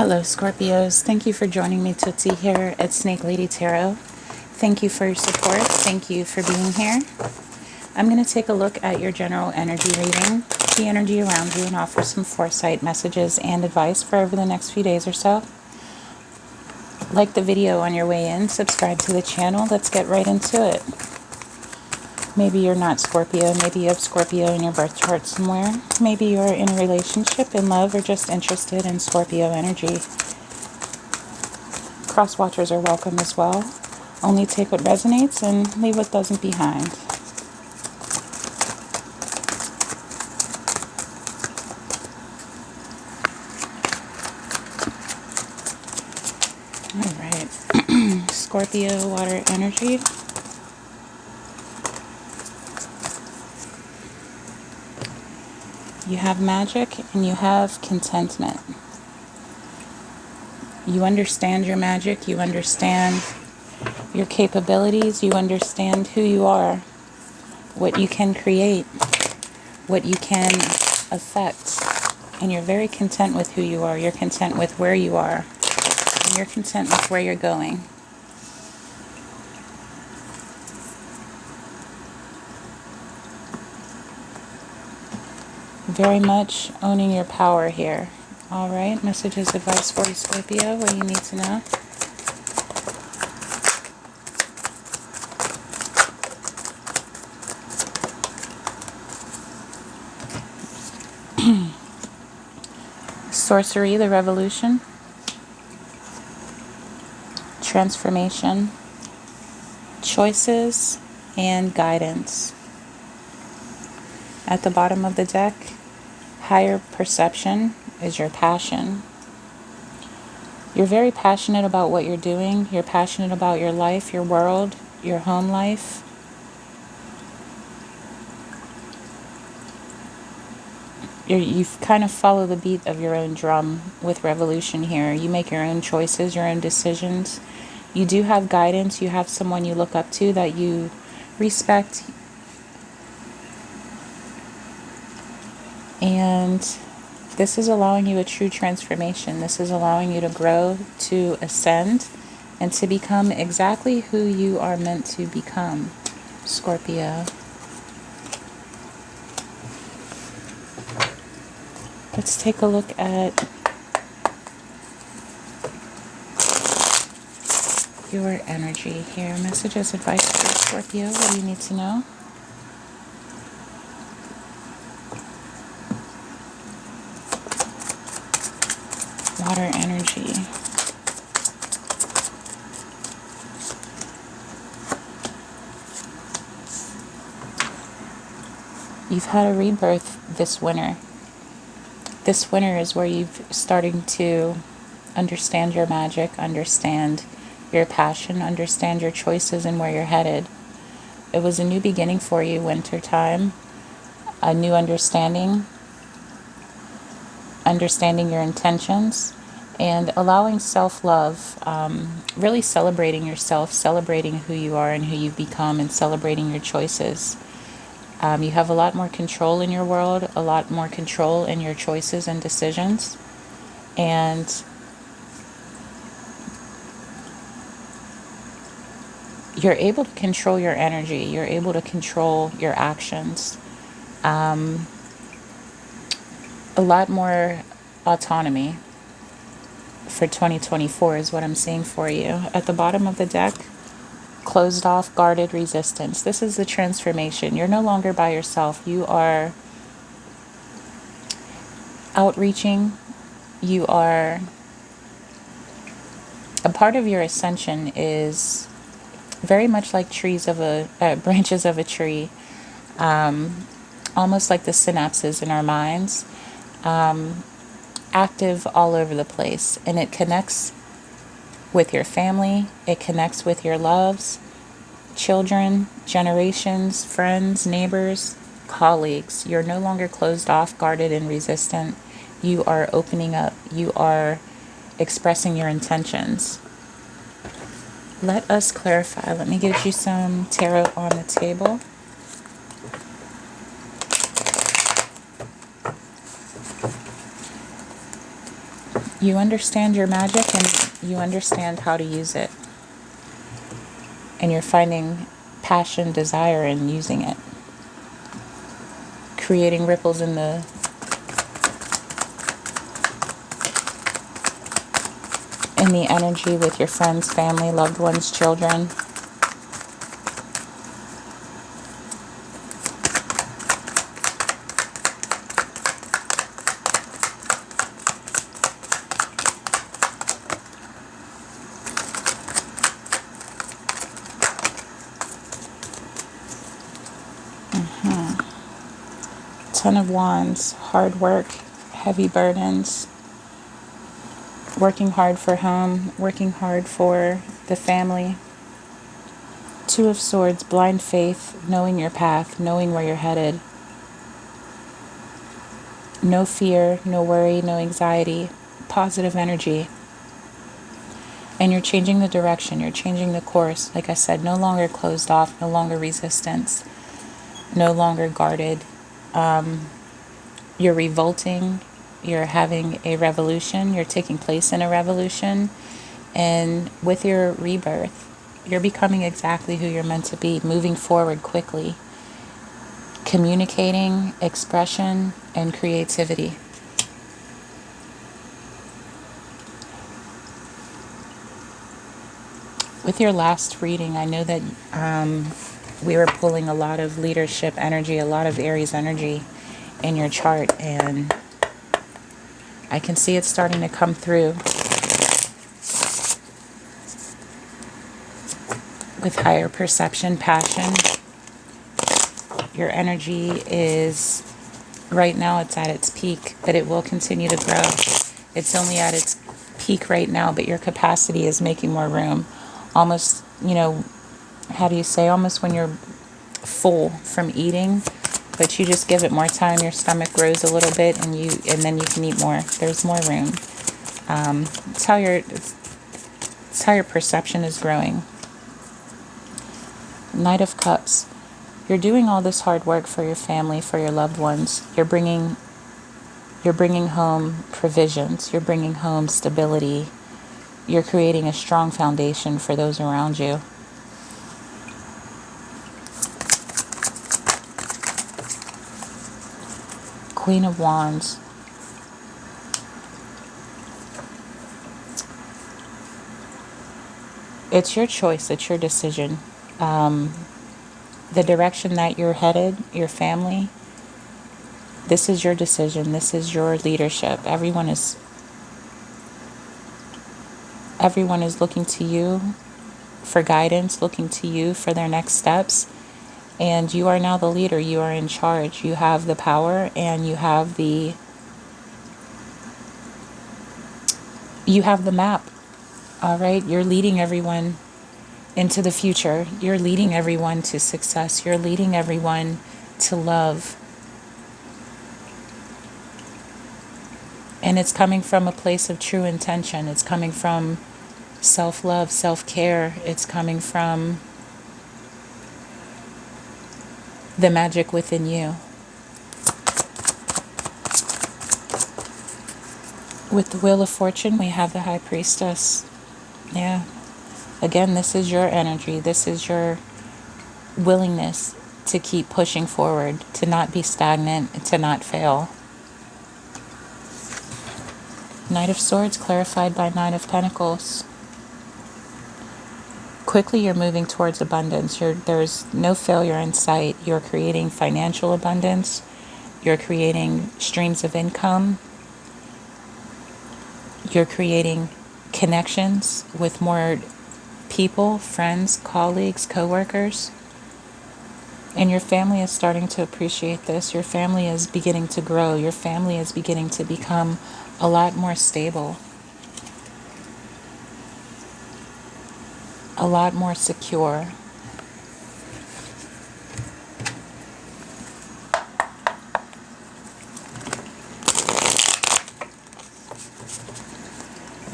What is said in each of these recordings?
Hello Scorpios, thank you for joining me Tøøtsie here at SnakeLadyTarot. Thank you for your support, thank you for being here. I'm going to take a look at your general energy reading, the energy around you, and offer some foresight messages and advice for over the next few days or so. Like the video on your way in, subscribe to the channel, let's get right into it. Maybe you're not Scorpio, maybe you have Scorpio in your birth chart somewhere. Maybe you're in a relationship, in love, or just interested in Scorpio energy. Cross watchers are welcome as well. Only take what resonates and leave what doesn't behind. Alright, Scorpio water energy. You have magic and you have contentment. You understand your magic, you understand your capabilities, you understand who you are, what you can create, what you can affect, and you're very content with who you are. You're content with where you are, and you're content with where you're going. Very much owning your power here. Alright, messages, advice for you, Scorpio, what you need to know. Sorcery, the revolution. Transformation. Choices and guidance. At the bottom of the deck, higher perception is your passion. You're very passionate about what you're doing. You're passionate about your life, your world, your home life. You kind of follow the beat of your own drum with revolution here. You make your own choices, your own decisions. You do have guidance. You have someone you look up to that you respect. And this is allowing you a true transformation. This is allowing you to grow, to ascend, and to become exactly who you are meant to become, Scorpio. Let's take a look at your energy here. Messages, advice for Scorpio. What do you need to know? Water energy. You've had a rebirth this winter. This winter is where you're starting to understand your magic, understand your passion, understand your choices and where you're headed. It was a new beginning for you, winter time, a new understanding your intentions, and allowing self-love, really celebrating yourself, celebrating who you are and who you've become, and celebrating your choices. You have a lot more control in your world, a lot more control in your choices and decisions, and you're able to control your energy, you're able to control your actions. A lot more autonomy for 2024 is what I'm seeing for you. At the bottom of the deck, closed off, guarded, resistance. This is the transformation. You're no longer by yourself. You are outreaching. You are... A part of your ascension is very much like trees of branches of a tree. Almost like the synapses in our minds. Active all over the place, and it connects with your family, it connects with your loves, children, generations, friends, neighbors, colleagues. You're no longer closed off, guarded, and resistant. You are opening up. You are expressing your intentions. Let us clarify. Let me get you some tarot on the table. You understand your magic and you understand how to use it. And you're finding passion, desire in using it. Creating ripples in the energy with your friends, family, loved ones, children. Ten of Wands, hard work, heavy burdens, working hard for home, working hard for the family. Two of Swords, blind faith, knowing your path, knowing where you're headed. No fear, no worry, no anxiety, positive energy. And you're changing the direction, you're changing the course. Like I said, no longer closed off, no longer resistance, no longer guarded. You're revolting, you're having a revolution, you're taking place in a revolution. And with your rebirth, you're becoming exactly who you're meant to be, moving forward quickly, communicating, expression, and creativity. With your last reading, I know that we were pulling a lot of leadership energy, a lot of Aries energy in your chart, and I can see it starting to come through with higher perception, passion. Your energy is, right now it's at its peak, but it will continue to grow. It's only at its peak right now, but your capacity is making more room. Almost, you know, how do you say, almost when you're full from eating, but you just give it more time, your stomach grows a little bit, and then you can eat more. There's more room. It's how your perception is growing. Knight of Cups. You're doing all this hard work for your family, for your loved ones. You're bringing home provisions. You're bringing home stability. You're creating a strong foundation for those around you. Queen of Wands. It's your choice. It's your decision. The direction that you're headed, your family, this is your decision. This is your leadership. Everyone is looking to you for guidance, looking to you for their next steps. And you are now the leader. You are in charge. You have the power and you have the map. All right? You're leading everyone into the future. You're leading everyone to success. You're leading everyone to love. And it's coming from a place of true intention. It's coming from self-love, self-care. It's coming from the magic within you. With the Wheel of Fortune, we have the High Priestess. Yeah. Again, this is your energy. This is your willingness to keep pushing forward, to not be stagnant, and to not fail. Knight of Swords clarified by Nine of Pentacles. Quickly you're moving towards abundance. There's no failure in sight. You're creating financial abundance. You're creating streams of income. You're creating connections with more people, friends, colleagues, co-workers. And your family is starting to appreciate this. Your family is beginning to grow. Your family is beginning to become a lot more stable. A lot more secure.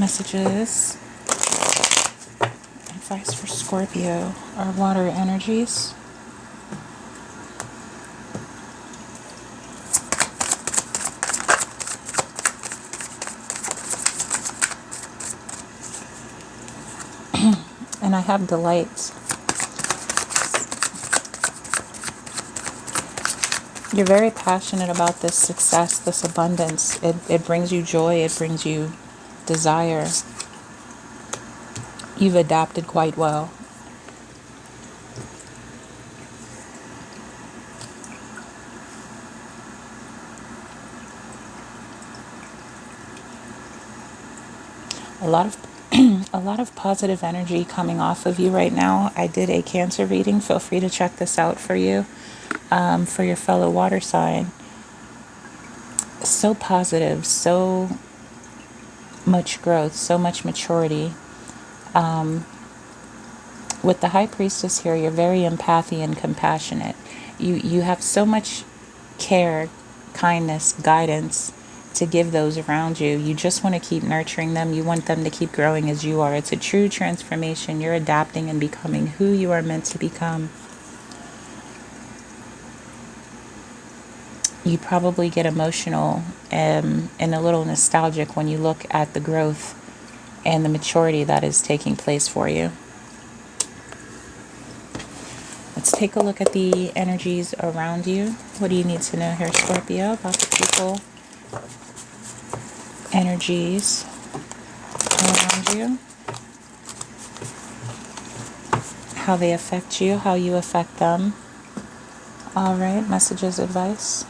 Messages. Advice for Scorpio. Our water energies. And I have delight. You're very passionate about this success, this abundance. It brings you joy. It brings you desire. You've adapted quite well. A lot of a lot of positive energy coming off of you right now. I did a Cancer reading. Feel free to check this out for you, for your fellow water sign. So positive, so much growth, so much maturity. With the High Priestess here, you're very empathic and compassionate. You have so much care, kindness, guidance to give those around you. You just want to keep nurturing them. You want them to keep growing as you are. It's a true transformation. You're adapting and becoming who you are meant to become. You probably get emotional and a little nostalgic when you look at the growth and the maturity that is taking place for you. Let's take a look at the energies around you. What do you need to know here, Scorpio, about the people, energies around you, how they affect you, how you affect them? All right, messages, advice.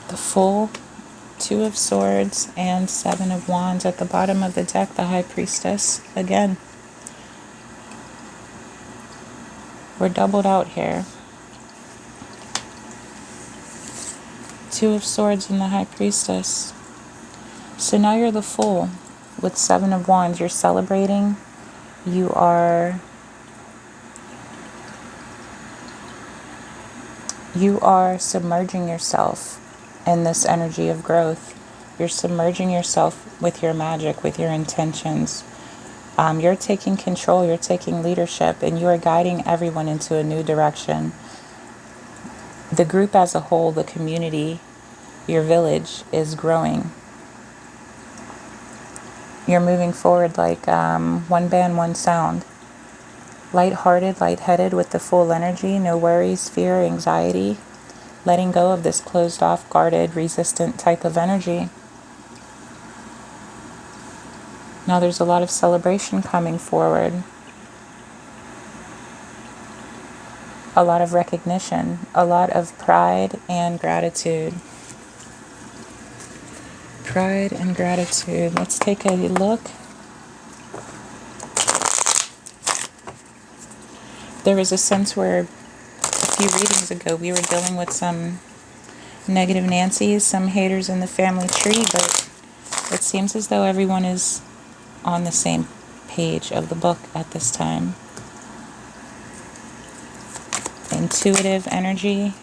The Fool, Two of Swords, and Seven of Wands. At the bottom of the deck, the High Priestess. Again, we're doubled out here. Two of Swords and the High Priestess. So now you're the Fool with Seven of Wands. You're celebrating. You are submerging yourself in this energy of growth. You're submerging yourself with your magic, with your intentions. You're taking control, you're taking leadership, and you are guiding everyone into a new direction. The group as a whole, the community, your village is growing. You're moving forward like one band, one sound. Light-hearted, light-headed with the full energy, no worries, fear, anxiety. Letting go of this closed off, guarded, resistant type of energy. Now there's a lot of celebration coming forward. A lot of recognition, a lot of pride and gratitude. Pride and gratitude. Let's take a look. There was a sense where a few readings ago we were dealing with some negative Nancy's, some haters in the family tree, but it seems as though everyone is on the same page of the book at this time. Intuitive energy.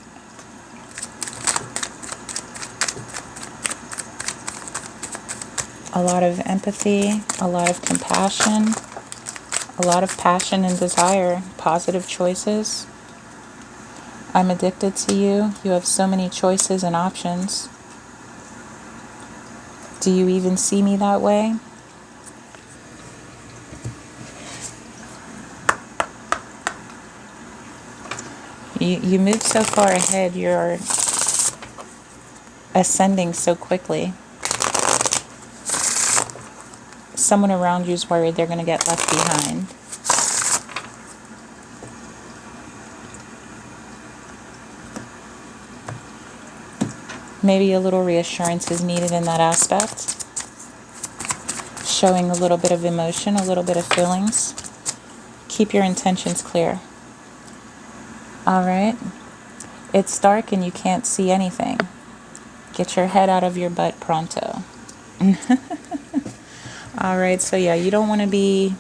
A lot of empathy, a lot of compassion, a lot of passion and desire, positive choices. I'm addicted to you. You have so many choices and options. Do you even see me that way? You move so far ahead, you're ascending so quickly. Someone around you is worried they're going to get left behind. Maybe a little reassurance is needed in that aspect. Showing a little bit of emotion, a little bit of feelings. Keep your intentions clear. All right. It's dark and you can't see anything. Get your head out of your butt pronto. All right. So yeah, you don't want to be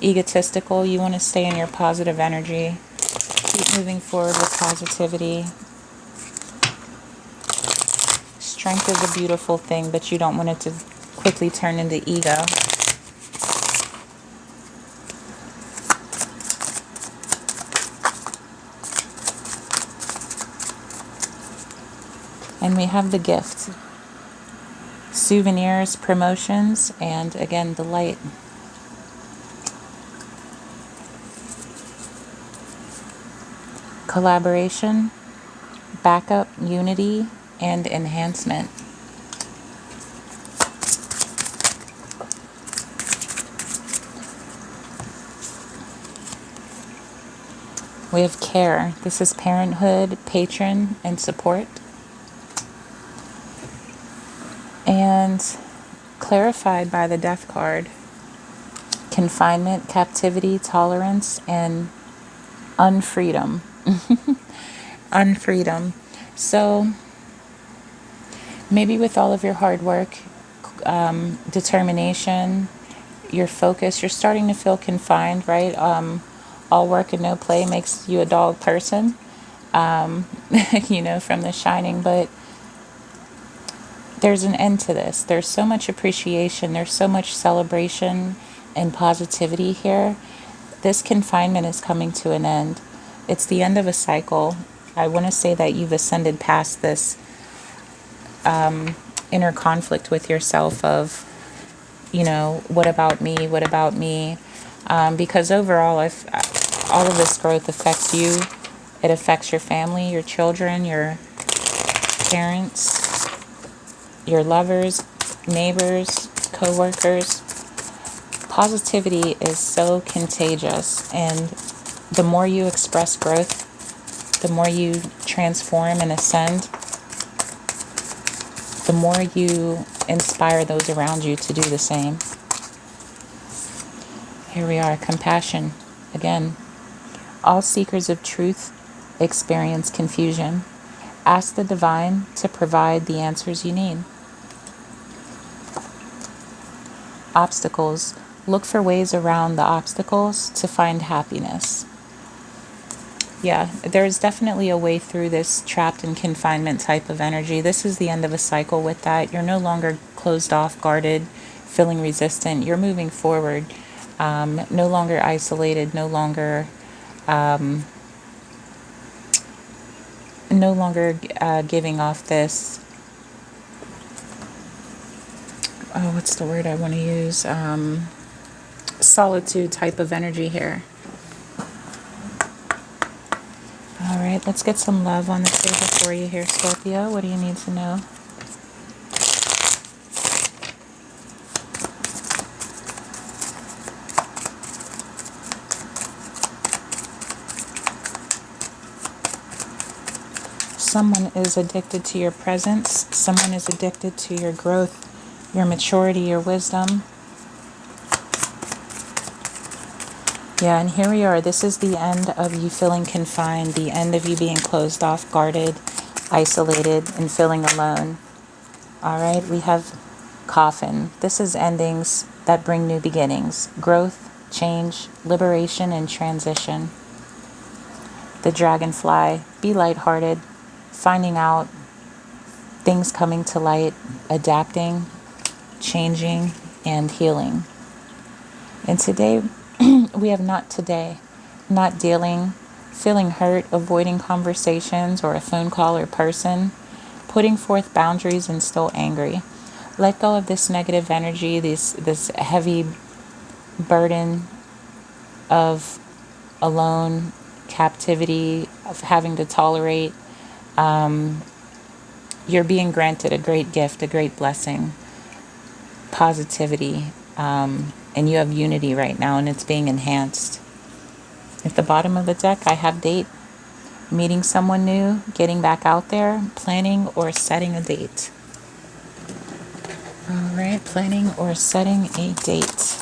egotistical. You want to stay in your positive energy. Keep moving forward with positivity. Strength is a beautiful thing, but you don't want it to quickly turn into ego. And we have the gift. Souvenirs, promotions, and again, the light. Collaboration, backup, unity, and enhancement. We have care. This is parenthood, patron, and support. And clarified by the Death card. Confinement, captivity, tolerance, and unfreedom. Unfreedom. So maybe with all of your hard work, determination, your focus, you're starting to feel confined, right? All work and no play makes you a dull person, you know, from The Shining. But there's an end to this. There's so much appreciation. There's so much celebration and positivity here. This confinement is coming to an end. It's the end of a cycle. I want to say that you've ascended past this inner conflict with yourself of, you know, what about me? What about me? Because overall, if all of this growth affects you, it affects your family, your children, your parents, your lovers, neighbors, co-workers. Positivity is so contagious, and the more you express growth, the more you transform and ascend, the more you inspire those around you to do the same. Here we are, compassion. Again, all seekers of truth experience confusion. Ask the divine to provide the answers you need. Obstacles. Look for ways around the obstacles to find happiness. Yeah, there's definitely a way through this trapped in confinement type of energy. This is the end of a cycle with that. You're no longer closed off, guarded, feeling resistant. You're moving forward. No longer isolated, no longer giving off this, what's the word I want to use? Solitude type of energy here. All right, let's get some love on the table for you here, Scorpio. What do you need to know? Someone is addicted to your presence. Someone is addicted to your growth, your maturity, your wisdom. Yeah, and here we are. This is the end of you feeling confined, the end of you being closed off, guarded, isolated, and feeling alone. All right, we have coffin. This is endings that bring new beginnings, growth, change, liberation, and transition. The dragonfly, be lighthearted, finding out, things coming to light, adapting, changing, and healing. And today, we have not today, not dealing, feeling hurt, avoiding conversations or a phone call or person, putting forth boundaries and still angry. Let go of this negative energy, this heavy burden of alone, captivity, of having to tolerate. You're being granted a great gift, a great blessing, positivity, and you have unity right now, and it's being enhanced. At the bottom of the deck, I have date, meeting someone new, getting back out there, planning or setting a date. All right, planning or setting a date.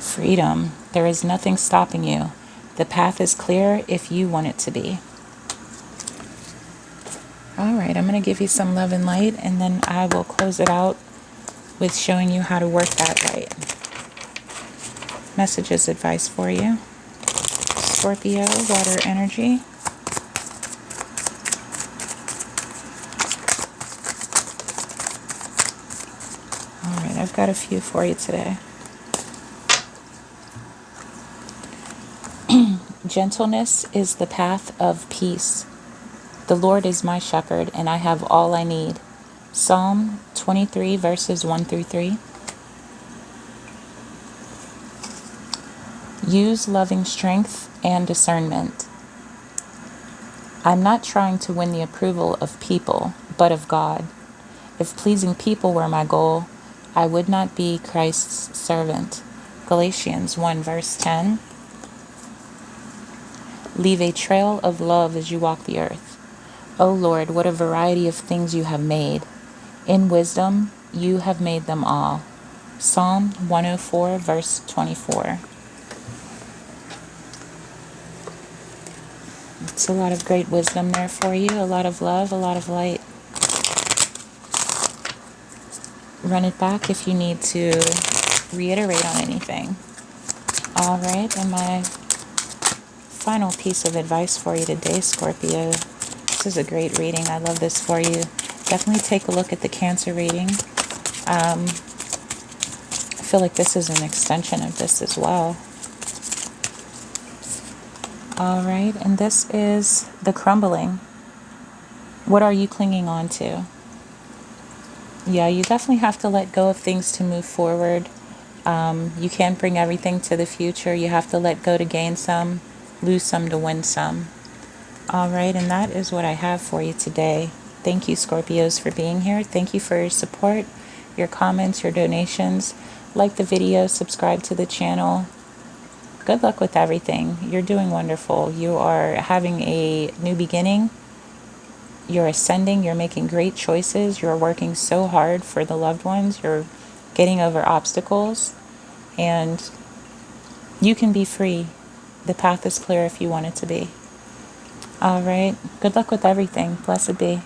Freedom. There is nothing stopping you. The path is clear if you want it to be. All right, I'm going to give you some love and light, and then I will close it out with showing you how to work that light. Messages, advice for you. Scorpio, water energy. All right, I've got a few for you today. Gentleness is the path of peace. The Lord is my shepherd, and I have all I need. Psalm 23, verses 1 through 3. Use loving strength and discernment. I'm not trying to win the approval of people, but of God. If pleasing people were my goal, I would not be Christ's servant. Galatians 1, verse 10. Leave a trail of love as you walk the earth. O Lord, what a variety of things you have made. In wisdom, you have made them all. Psalm 104, verse 24. It's a lot of great wisdom there for you, a lot of love, a lot of light. Run it back if you need to reiterate on anything. All right, and my final piece of advice for you today, Scorpio. This is a great reading. I love this for you. Definitely take a look at the Cancer reading. I feel like this is an extension of this as well. All right, and this is the crumbling. What are you clinging on to? Yeah, you definitely have to let go of things to move forward. You can't bring everything to the future. You have to let go to gain some, lose some to win some. All right, and that is what I have for you today. Thank you, Scorpios, for being here. Thank you for your support, your comments, your donations. Like the video, subscribe to the channel. Good luck with everything. You're doing wonderful. You are having a new beginning. You're ascending. You're making great choices. You're working so hard for the loved ones. You're getting over obstacles. And you can be free. The path is clear if you want it to be. All right. Good luck with everything. Blessed be.